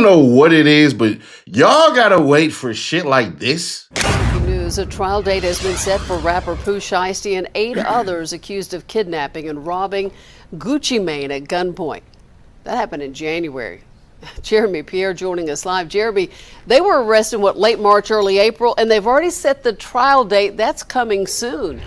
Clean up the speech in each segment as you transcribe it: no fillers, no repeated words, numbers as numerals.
know what it is, but y'all gotta wait for shit like this. News: a trial date has been set for rapper Pooh Shiesty and 8 others accused of kidnapping and robbing Gucci Mane at gunpoint. That happened in January. Jeremy Pierre joining us live. Jeremy, they were arrested, late March, early April, and they've already set the trial date. That's coming soon.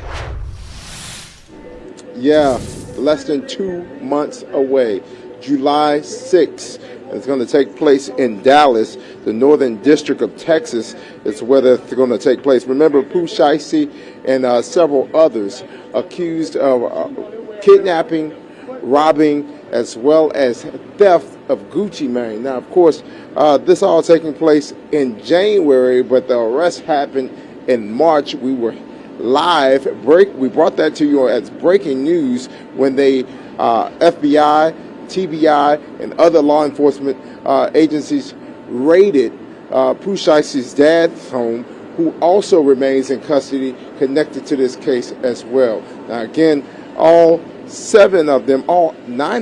Yeah, less than 2 months away. July 6th. It's going to take place in Dallas, the Northern District of Texas. It's where it's going to take place. Remember, Pooh Shiesty and several others accused of kidnapping, robbing, as well as theft of Gucci Mane. Now, of course, this all taking place in January, but the arrest happened in March. We were live. We brought that to you as breaking news when they FBI, TBI, and other law enforcement agencies raided Pooh Shiesty's dad's home, who also remains in custody connected to this case as well. Now, again, all 9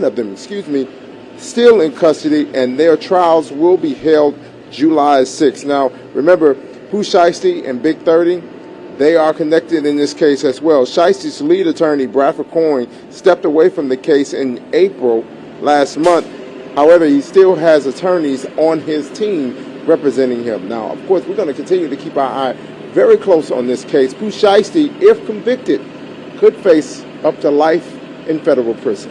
of them, still in custody, and their trials will be held July 6th. Now, remember, Pooh Shiesty and Big 30, they are connected in this case as well. Shiesty's lead attorney, Bradford Coyne, stepped away from the case in April last month. However, he still has attorneys on his team representing him. Now, of course, we're going to continue to keep our eye very close on this case. Pooh Shiesty, if convicted, could face up to life in federal prison.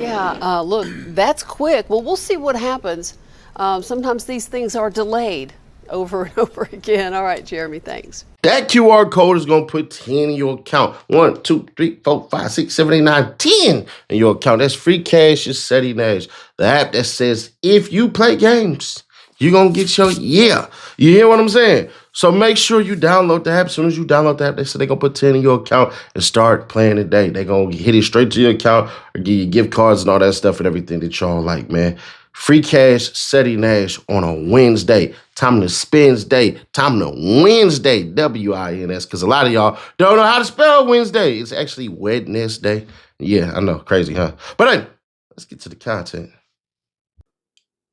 Yeah, look, that's quick. Well, we'll see what happens. Sometimes these things are delayed over and over again. All right, Jeremy, thanks. That QR code is going to put 10 in your account. 1, 2, 3, 4, 5, 6, 7, 8, 9, 10 in your account. That's free cash. It's SETI Nash. The app that says if you play games, you're going to get your yeah. You hear what I'm saying? So make sure you download the app. As soon as you download the app, they say they're going to put 10 in your account and start playing today. They're going to hit it straight to your account or give you gift cards and all that stuff and everything that y'all like, man. Free cash, SETI Nash on a Wednesday. Time to spends day. Time to Wednesday. W-I-N-S. Because a lot of y'all don't know how to spell Wednesday. It's actually Wednesday. Yeah, I know. Crazy, huh? But hey, let's get to the content.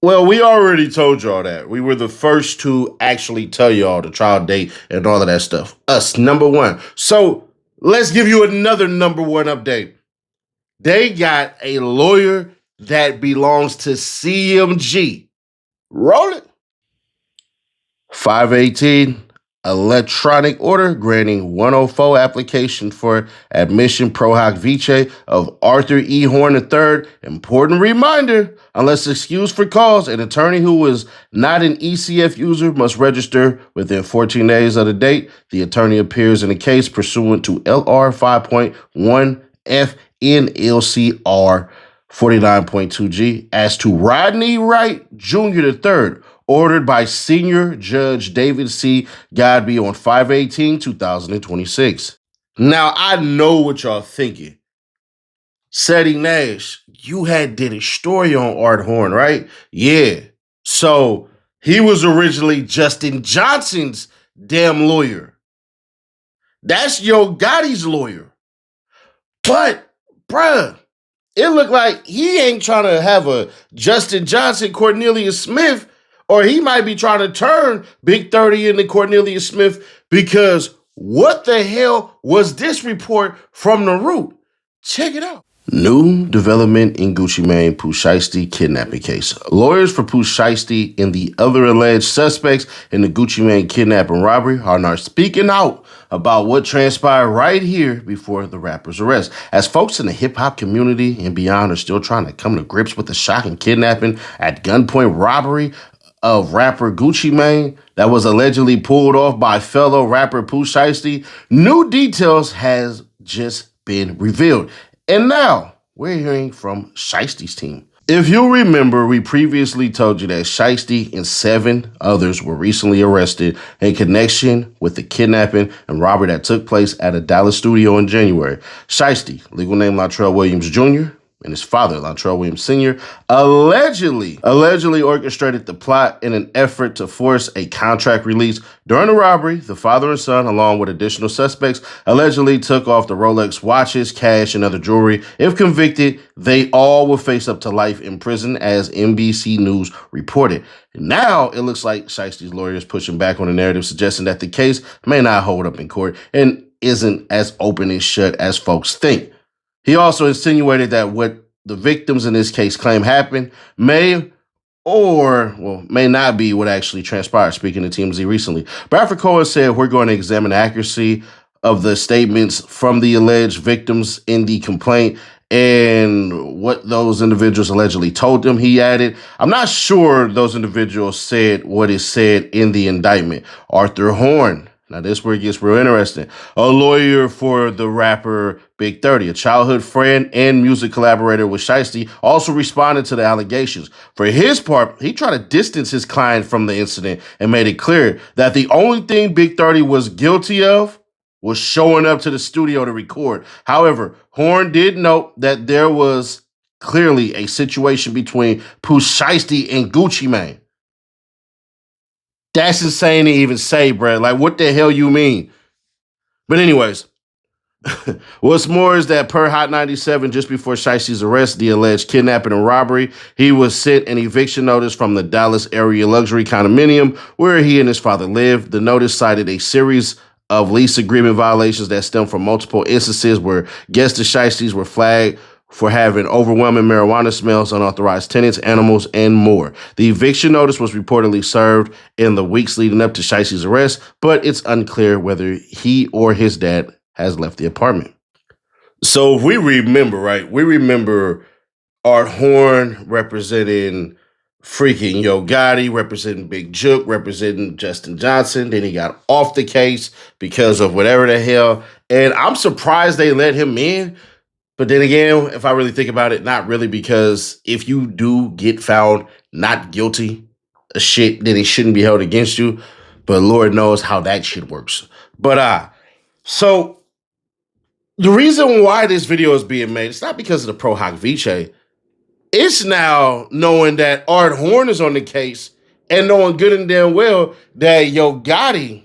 Well, we already told y'all that. We were the first to actually tell y'all the trial date and all of that stuff. Us, number one. So let's give you another number one update. They got a lawyer that belongs to CMG. Roll it. 518, electronic order granting 104 application for admission pro hoc vice of Arthur E. Horn III. Important reminder, unless excused for cause, an attorney who is not an ECF user must register within 14 days of the date the attorney appears in a case pursuant to LR 5.1 FNLCR 49.2G as to Rodney Wright Jr. III, ordered by Senior Judge David C. Godby on 5/18/2026. Now, I know what y'all thinking. SETI Nash, you did a story on Art Horn, right? Yeah. So he was originally Justin Johnson's damn lawyer. That's Yo Gotti's lawyer. But, bruh, it looked like he ain't trying to have a Justin Johnson, Cornelius Smith, or he might be trying to turn Big 30 into Cornelius Smith, because what the hell was this report from the root? Check it out. New development in Gucci Mane Pooh Shiesty kidnapping case. Lawyers for Pooh Shiesty and the other alleged suspects in the Gucci Mane kidnapping robbery are now speaking out about what transpired right here before the rapper's arrest. As folks in the hip-hop community and beyond are still trying to come to grips with the shocking kidnapping at gunpoint robbery of rapper Gucci Mane that was allegedly pulled off by fellow rapper Pooh Shiesty, new details has just been revealed. And now, we're hearing from Shiesty's team. If you'll remember, we previously told you that Shiesty and 7 others were recently arrested in connection with the kidnapping and robbery that took place at a Dallas studio in January. Shiesty, legal name Latrell Williams Jr., and his father, Latrell Williams Sr., allegedly orchestrated the plot in an effort to force a contract release. During the robbery, the father and son, along with additional suspects, allegedly took off the Rolex watches, cash, and other jewelry. If convicted, they all will face up to life in prison, as NBC News reported. Now, it looks like Shiesty's lawyer is pushing back on the narrative, suggesting that the case may not hold up in court and isn't as open and shut as folks think. He also insinuated that what the victims in this case claim happened may not be what actually transpired, speaking to TMZ recently. Bradford Cohen said, we're going to examine the accuracy of the statements from the alleged victims in the complaint and what those individuals allegedly told them. He added, I'm not sure those individuals said what is said in the indictment. Arthur Horn, now this is where it gets real interesting, a lawyer for the rapper Big 30, a childhood friend and music collaborator with Shiesty, also responded to the allegations. For his part, he tried to distance his client from the incident and made it clear that the only thing Big 30 was guilty of was showing up to the studio to record. However, Horn did note that there was clearly a situation between Pooh Shiesty and Gucci Mane. That's insane to even say, bruh. Like, what the hell you mean? But anyways, what's more is that per Hot 97, just before Shiesty's arrest, the alleged kidnapping and robbery, he was sent an eviction notice from the Dallas area luxury condominium where he and his father lived. The notice cited a series of lease agreement violations that stem from multiple instances where guests of Shiesty's were flagged for having overwhelming marijuana smells, unauthorized tenants, animals, and more. The eviction notice was reportedly served in the weeks leading up to Shiesty's arrest, but it's unclear whether he or his dad has left the apartment. So if we remember, right, we remember Art Horn representing freaking Yo Gotti, representing Big Jook, representing Justin Johnson. Then he got off the case because of whatever the hell. And I'm surprised they let him in. But then again, if I really think about it, not really, because if you do get found not guilty of shit, then it shouldn't be held against you. But Lord knows how that shit works. But so the reason why this video is being made, it's not because of the Pro Hoc Vice. It's now knowing that Art Horn is on the case and knowing good and damn well that Yo Gotti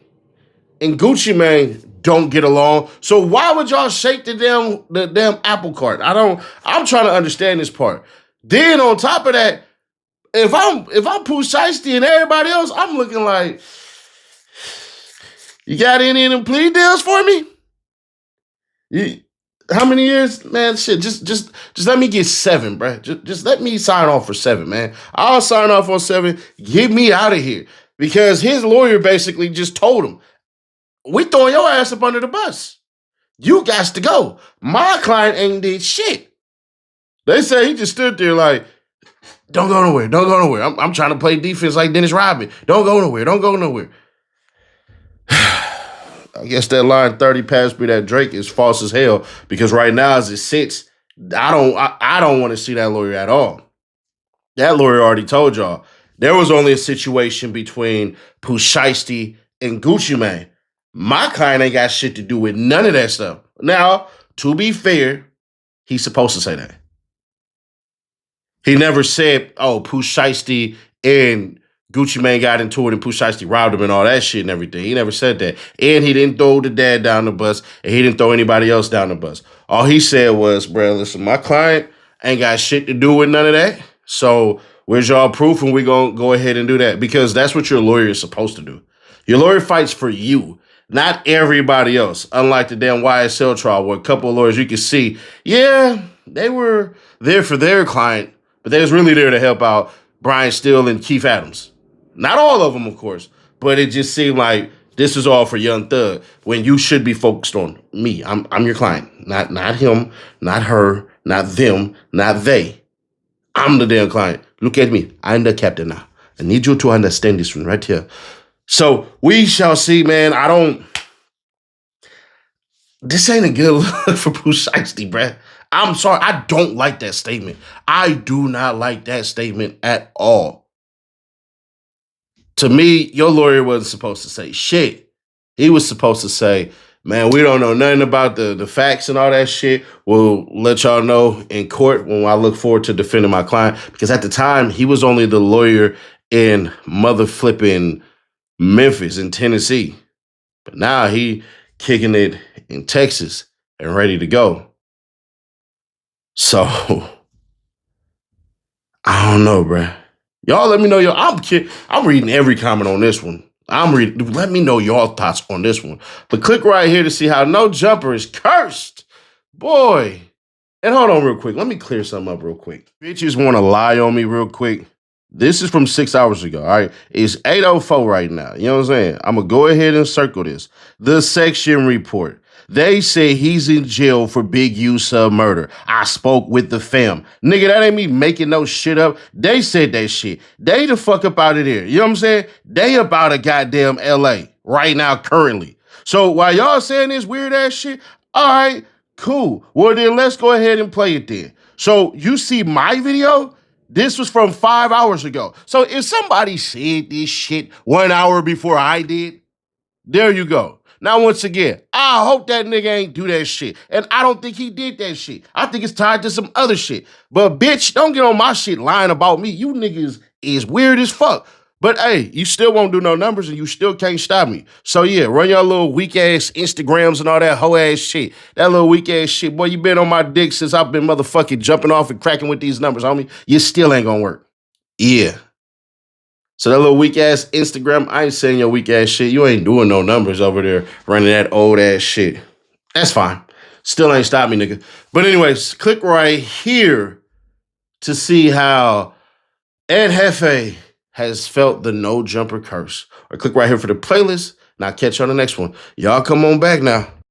and Gucci Mane don't get along. So why would y'all shake the damn apple cart? I'm trying to understand this part. Then on top of that, if I'm Pooh Shiesty and everybody else, I'm looking like, you got any of them plea deals for me? How many years, man? Shit, just let me get 7, bro. Just let me sign off for 7, man. I'll sign off on 7. Get me out of here. Because his lawyer basically just told him, we throwing your ass up under the bus. You got to go. My client ain't did shit. They say he just stood there like, don't go nowhere. Don't go nowhere. I'm trying to play defense like Dennis Rodman. Don't go nowhere. Don't go nowhere. I guess that line 30 past me that Drake is false as hell, because right now as it sits, I don't want to see that lawyer at all. That lawyer already told y'all there was only a situation between Pooh Shiesty and Gucci Mane. My client ain't got shit to do with none of that stuff. Now, to be fair, he's supposed to say that. He never said, oh, Pooh Shiesty and Gucci Mane got into it and Pooh Shiesty robbed him and all that shit and everything. He never said that. And he didn't throw the dad down the bus, and he didn't throw anybody else down the bus. All he said was, bro, listen, my client ain't got shit to do with none of that. So where's y'all proof? And we're going to go ahead and do that, because that's what your lawyer is supposed to do. Your lawyer fights for you, not everybody else. Unlike the damn YSL trial where a couple of lawyers you can see, yeah, they were there for their client, but they was really there to help out Brian Steele and Keith Adams. Not all of them, of course, but it just seemed like this is all for Young Thug when you should be focused on me. I'm your client, not him, not her, not them, not they. I'm the damn client. Look at me. I'm the captain now. I need you to understand this one right here. So we shall see, man. This ain't a good look for Pooh Shiesty, bruh. I'm sorry. I don't like that statement. I do not like that statement at all. To me, your lawyer wasn't supposed to say shit. He was supposed to say, Man, we don't know nothing about the facts and all that shit. We'll let y'all know in court when I look forward to defending my client. Because at the time, he was only the lawyer in mother flipping Memphis in Tennessee. But now he kicking it in Texas and ready to go. So I don't know, bruh. Y'all let me know I'm reading every comment on this one. Let me know your thoughts on this one. But click right here to see how no jumper is cursed. Boy. And hold on real quick. Let me clear something up real quick. Bitches want to lie on me real quick. This is from 6 hours ago, all right? It's 8:04 right now. You know what I'm saying? I'm going to go ahead and circle this. The section report. They say he's in jail for big use of murder. I spoke with the fam. Nigga, that ain't me making no shit up. They said that shit. They the fuck up out of there. You know what I'm saying? They about a goddamn LA right now, currently. So while y'all saying this weird ass shit, all right, cool. Well, then let's go ahead and play it then. So you see my video? This was from 5 hours ago. So if somebody said this shit 1 hour before I did, there you go. Now, once again, I hope that nigga ain't do that shit. And I don't think he did that shit. I think it's tied to some other shit. But bitch, don't get on my shit lying about me. You niggas is weird as fuck. But hey, you still won't do no numbers and you still can't stop me. So yeah, run your little weak ass Instagrams and all that hoe ass shit. That little weak ass shit. Boy, you been on my dick since I've been motherfucking jumping off and cracking with these numbers, homie. You still ain't gonna work. Yeah. So that little weak ass Instagram, I ain't saying your weak ass shit. You ain't doing no numbers over there running that old ass shit. That's fine. Still ain't stop me, nigga. But anyways, click right here to see how Ed Hefe has felt the no jumper curse. Or click right here for the playlist, and I'll catch you on the next one. Y'all come on back now.